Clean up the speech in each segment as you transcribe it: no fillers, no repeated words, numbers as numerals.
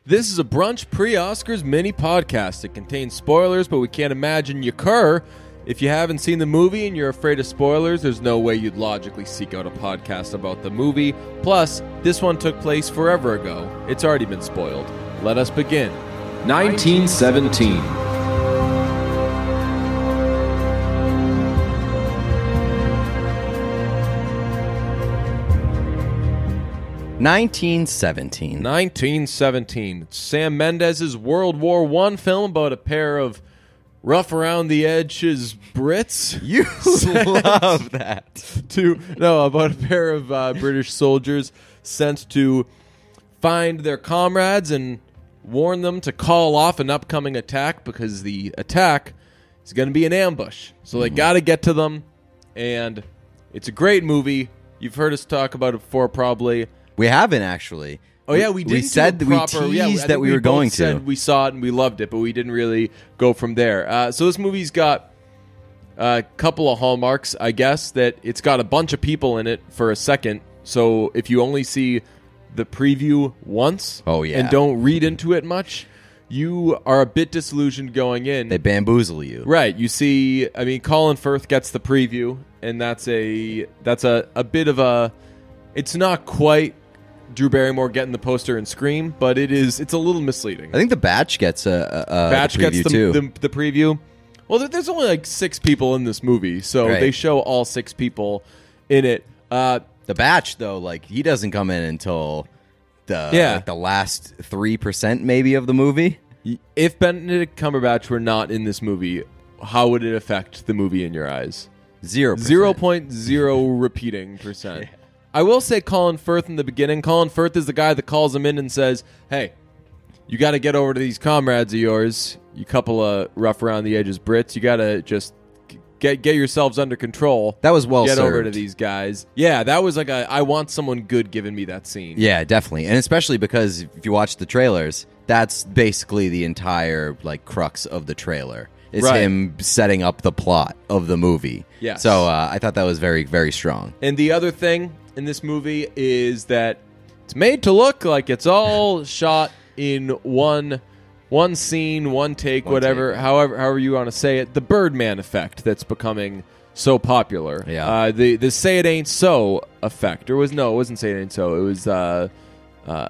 This is a brunch pre-Oscars mini podcast. It contains spoilers, but we can't imagine you cur. If you haven't seen the movie and you're afraid of spoilers, there's no way you'd logically seek out a podcast about the movie. Plus, this one took place forever ago. It's already been spoiled. Let us begin. 1917. 1917. It's Sam Mendes' World War I film about a pair of rough around the edges Brits. You love that. About a pair of British soldiers sent to find their comrades and warn them to call off an upcoming attack because the attack is going to be an ambush. So they got to get to them, and it's a great movie. You've heard us talk about it before, probably. We haven't actually. Oh yeah, we didn't. We said we teased that we were going to. We saw it and we loved it, but we didn't really go from there. So this movie's got a couple of hallmarks, I guess. That it's got a bunch of people in it for a second. So if you only see the preview once, and don't read into it much, you are a bit disillusioned going in. They bamboozle you, right? You see, I mean, Colin Firth gets the preview, and that's a bit of a. It's not quite Drew Barrymore getting the poster and Scream, but it's a little misleading. I think The Batch gets a preview too. The preview. Well, there's only like 6 people in this movie, so they show all 6 people in it. The Batch, though, like he doesn't come in until the last 3% maybe of the movie. If Benedict Cumberbatch were not in this movie, how would it affect the movie in your eyes? 0%. 0.0 repeating percent. Yeah. I will say Colin Firth in the beginning. Colin Firth is the guy that calls him in and says, hey, you got to get over to these comrades of yours, you couple of rough around the edges Brits. You got to just get yourselves under control. That was well served. Get over to these guys. Yeah, that was like I want someone good giving me that scene. Yeah, definitely. And especially because if you watch the trailers, that's basically the entire like crux of the trailer. It's him setting up the plot of the movie. Yes. So I thought that was very, very strong. And the other thing in this movie is that it's made to look like it's all shot in one scene, one take, however you want to say it. The Birdman effect that's becoming so popular. Yeah. The Say It Ain't So effect. It wasn't Say It Ain't So. It was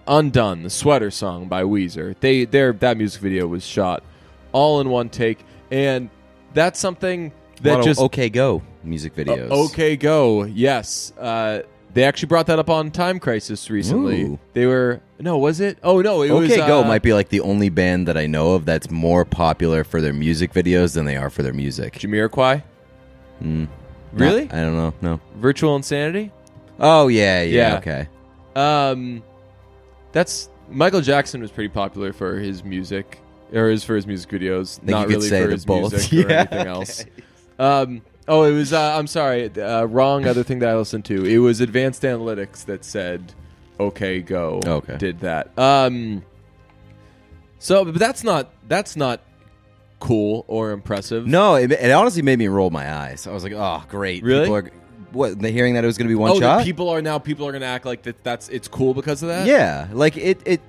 Undone, the Sweater song by Weezer. That music video was shot all in one take, and that's something that just OK Go music videos. OK Go, yes. They actually brought that up on Time Crisis recently. Ooh. Was it? Oh, no, it was... OK Go might be like the only band that I know of that's more popular for their music videos than they are for their music. Jamiroquai? Really? I don't know, no. Virtual Insanity? Oh, yeah, okay. That's... Michael Jackson was pretty popular for his music, for his music videos, not really for his music or anything else. It was, I'm sorry, wrong other thing that I listened to. It was Advanced Analytics that said, OK Go did that. But that's not cool or impressive. No, it honestly made me roll my eyes. I was like, oh, great. Really? They're hearing that it was going to be one shot? People are going to act like it's cool because of that? Yeah, like it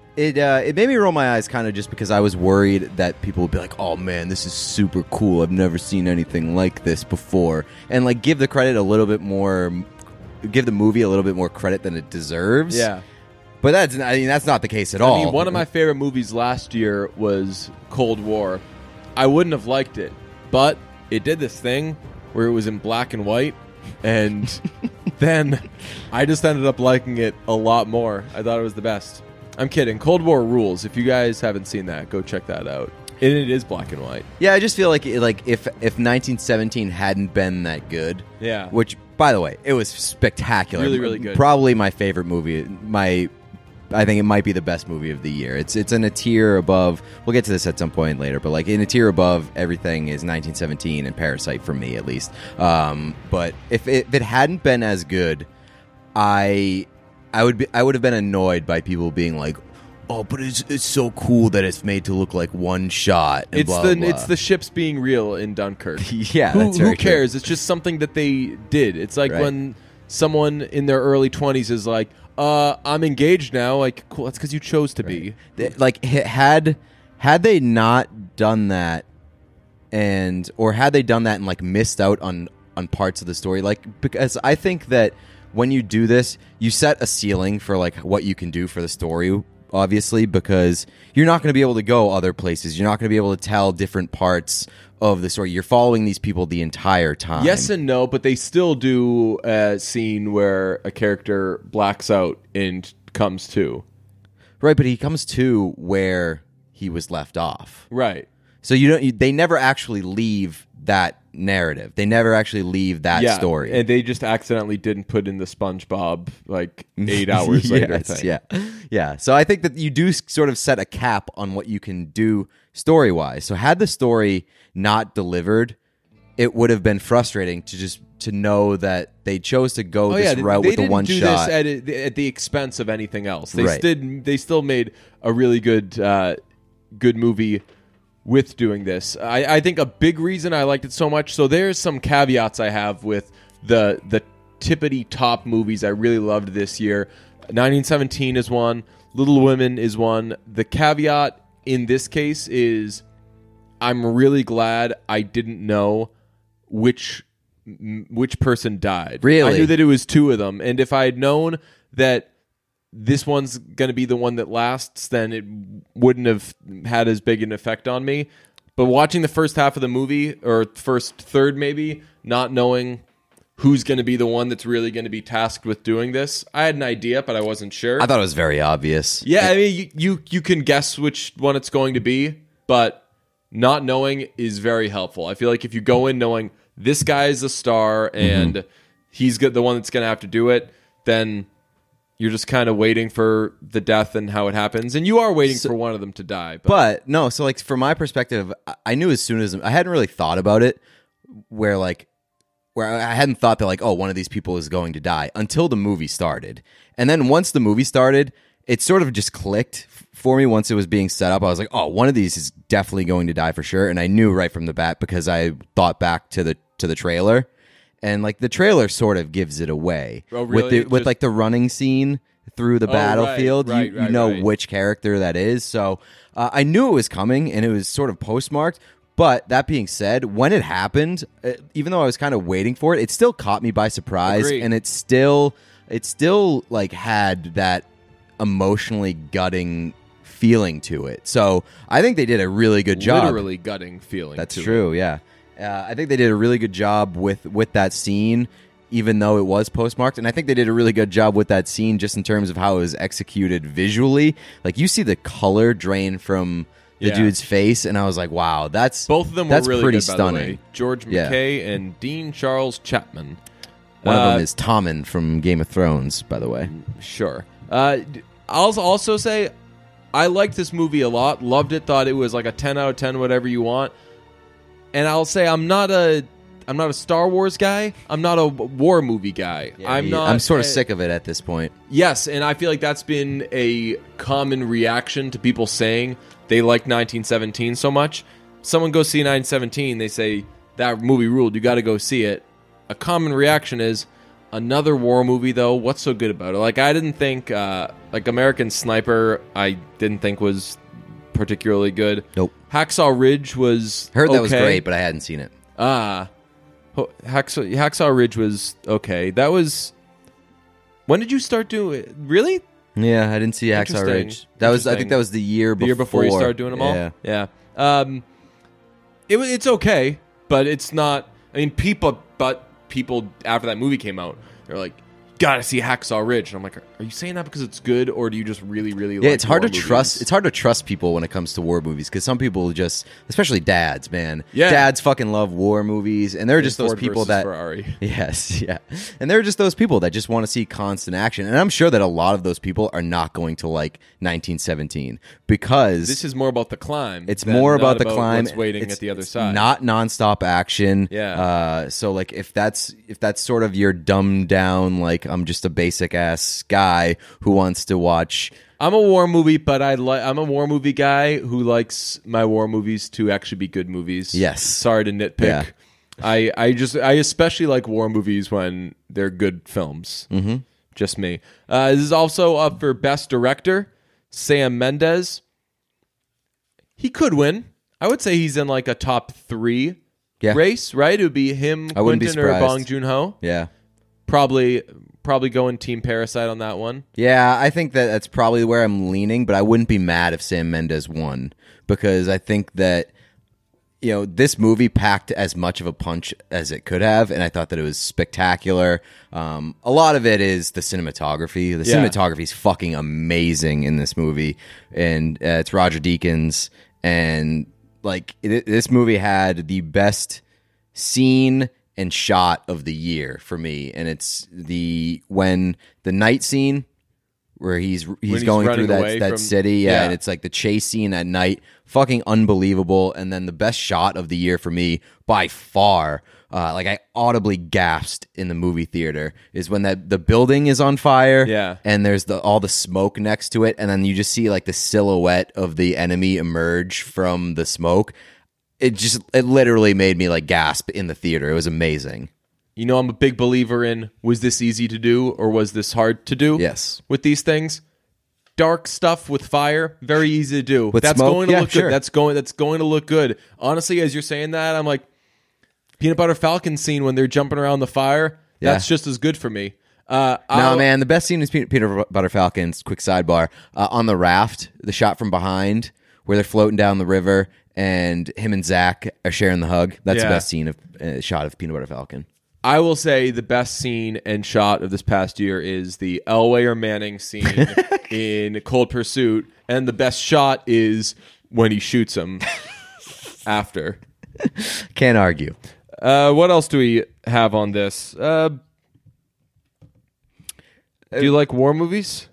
made me roll my eyes kind of just because I was worried that people would be like, oh man, this is super cool. I've never seen anything like this before. And like give the movie a little bit more credit than it deserves. Yeah. But that's not the case at all. I mean, one of my favorite movies last year was Cold War. I wouldn't have liked it, but it did this thing where it was in black and white, and then I just ended up liking it a lot more. I thought it was the best. I'm kidding. Cold War rules. If you guys haven't seen that, go check that out. And it is black and white. Yeah, I just feel like if 1917 hadn't been that good, which by the way, it was spectacular. Really, really good. Probably my favorite movie. I think it might be the best movie of the year. It's in a tier above. We'll get to this at some point later, but like in a tier above everything is 1917 and Parasite for me at least. But if it hadn't been as good, I would have been annoyed by people being like, oh, but it's so cool that it's made to look like one shot. And It's the ships being real in Dunkirk. Yeah, who cares? It's just something that they did. It's like when someone in their early 20s is like, I'm engaged now. Like, cool. That's because you chose to be. Like, had they not done that, or had they done that and like missed out on parts of the story, like, because I think that when you do this, you set a ceiling for like what you can do for the story, obviously, because you're not going to be able to go other places. You're not going to be able to tell different parts of the story. You're following these people the entire time. Yes and no, but they still do a scene where a character blacks out and comes to. Right, but he comes to where he was left off. Right. So they never actually leave that narrative. They never actually leave that story. And they just accidentally didn't put in the SpongeBob like 8 hours later thing. Yeah. So I think that you do sort of set a cap on what you can do story-wise. So had the story not delivered, it would have been frustrating to know that they chose to go this route with the one shot. They didn't do this at the expense of anything else. They still made a really good movie with doing this. I think a big reason I liked it so much, so there's some caveats I have with the tippity top movies I really loved this year. 1917 is one. Little Women is one. The caveat in this case is I'm really glad I didn't know which person died. Really? I knew that it was two of them, and if I had known that this one's going to be the one that lasts, then it wouldn't have had as big an effect on me. But watching the first half of the movie, or first third maybe, not knowing who's going to be the one that's really going to be tasked with doing this, I had an idea, but I wasn't sure. I thought it was very obvious. Yeah, I mean, you can guess which one it's going to be, but not knowing is very helpful. I feel like if you go in knowing this guy is a star and he's the one that's going to have to do it, then you're just kind of waiting for the death and how it happens. And you are waiting for one of them to die. But no, so like from my perspective, I knew as soon as I hadn't really thought about it where I hadn't thought that like, oh, one of these people is going to die until the movie started. And then once the movie started, it sort of just clicked for me once it was being set up. I was like, oh, one of these is definitely going to die for sure. And I knew right from the bat because I thought back to the trailer. And like the trailer sort of gives it away. Oh, really? With like the running scene through the battlefield. Right, you know which character that is. So I knew it was coming, and it was sort of postmarked. But that being said, when it happened, even though I was kind of waiting for it, it still caught me by surprise. Agreed. And it still like had that emotionally gutting feeling to it. So I think they did a really good job. Literally gutting feeling. That's true. Yeah. I think they did a really good job with that scene, even though it was postmarked. And I think they did a really good job with that scene just in terms of how it was executed visually. Like, you see the color drain from the dude's face, and I was like, wow, both of them were really pretty good, stunning. By the way. George McKay and Dean Charles Chapman. One of them is Tommen from Game of Thrones, by the way. Sure. I'll also say I liked this movie a lot. Loved it. Thought it was like a 10 out of 10, whatever you want. And I'll say I'm not a Star Wars guy. I'm not a war movie guy. Yeah, I'm sort of sick of it at this point. Yes, and I feel like that's been a common reaction to people saying they like 1917 so much. Someone goes see 1917, they say that movie ruled. You got to go see it. A common reaction is another war movie though. What's so good about it? Like, I didn't think like American Sniper. I didn't think was particularly good. Nope. Hacksaw Ridge was heard that was great, but I hadn't seen it. Hacksaw Ridge was okay. That was, when did you start doing it? Really? Yeah, I didn't see Hacksaw Ridge. I think that was the year before. The year before you started doing them all. Yeah. It's okay, but it's not. I mean, people after that movie came out, they're like, gotta see Hacksaw Ridge, and I'm like, are you saying that because it's good, or do you just really like it's hard to movies? Trust. It's hard to trust people when it comes to war movies, because some people just, especially dads, man, yeah, dads fucking love war movies, and they're just those Ford people versus that Ferrari. Yes, yeah, and they're just those people that just want to see constant action, and I'm sure that a lot of those people are not going to like 1917 because this is more about the climb. It's more about the climb. What's waiting at the other side. Not nonstop action. Yeah. So like if that's sort of your dumbed down, like, I'm just a basic ass guy who wants to watch. I'm a war movie, but I'm a war movie guy who likes my war movies to actually be good movies. Yes. Sorry to nitpick. Yeah. I especially like war movies when they're good films. Mm-hmm. Just me. This is also up for Best Director, Sam Mendes. He could win. I would say he's in like a top 3 race, right? It would be him, Quentin, or Bong Joon-ho. Yeah. Probably going Team Parasite on that one. Yeah, I think that's probably where I'm leaning, but I wouldn't be mad if Sam Mendes won, because I think that, you know, this movie packed as much of a punch as it could have, and I thought that it was spectacular. A lot of it is the cinematography. The cinematography is fucking amazing in this movie, and it's Roger Deakins, and like this movie had the best scene and shot of the year for me, and it's when the night scene where he's going through that city, and it's like the chase scene at night, fucking unbelievable. And then the best shot of the year for me by far, like I audibly gasped in the movie theater, is when the building is on fire, and there's all the smoke next to it, and then you just see like the silhouette of the enemy emerge from the smoke. It literally made me like gasp in the theater. It was amazing. You know, I'm a big believer in, was this easy to do or was this hard to do? Yes. With these things, dark stuff with fire, very easy to do. With that's smoke? Going to Yeah, look sure. good. That's going to look good. Honestly, as you're saying that, I'm like, Peanut Butter Falcon scene when they're jumping around the fire, that's just as good for me. No, man, the best scene is Peanut Butter Falcon's, quick sidebar, on the raft, the shot from behind where they're floating down the river and him and Zach are sharing the hug. That's the best scene of shot of Peanut Butter Falcon. I will say the best scene and shot of this past year is the Elway or Manning scene in Cold Pursuit, and the best shot is when he shoots him after. Can't argue. What else do we have on this? Do you like war movies?